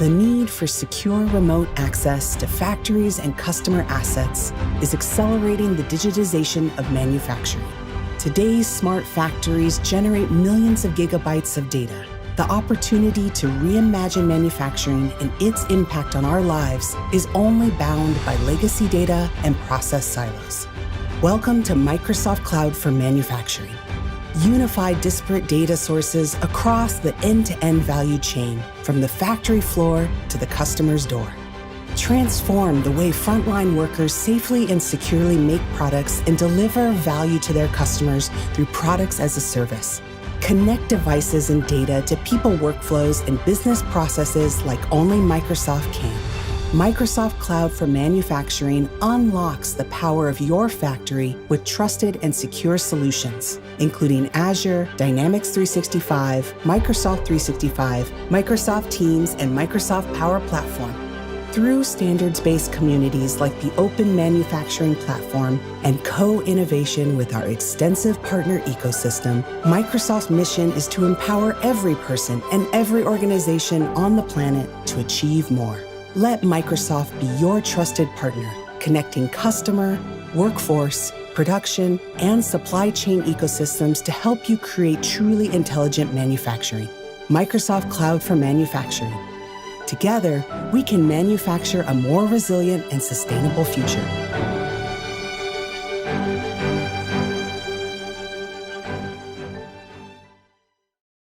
The need for secure remote access to factories and customer assets is accelerating the digitization of manufacturing. Today's smart factories generate millions of gigabytes of data. The opportunity to reimagine manufacturing and its impact on our lives is only bound by legacy data and process silos. Welcome to Microsoft Cloud for Manufacturing. Unify disparate data sources across the end-to-end value chain, from the factory floor to the customer's door. Transform the way frontline workers safely and securely make products and deliver value to their customers through products as a service. Connect devices and data to people workflows and business processes like only Microsoft can. Microsoft Cloud for Manufacturing unlocks the power of your factory with trusted and secure solutions, including Azure, Dynamics 365, Microsoft 365, Microsoft Teams, and Microsoft Power Platform. Through standards-based communities like the Open Manufacturing Platform and co-innovation with our extensive partner ecosystem, Microsoft's mission is to empower every person and every organization on the planet to achieve more. Let Microsoft be your trusted partner, connecting customer, workforce, production, and supply chain ecosystems to help you create truly intelligent manufacturing. Microsoft Cloud for Manufacturing. Together, we can manufacture a more resilient and sustainable future.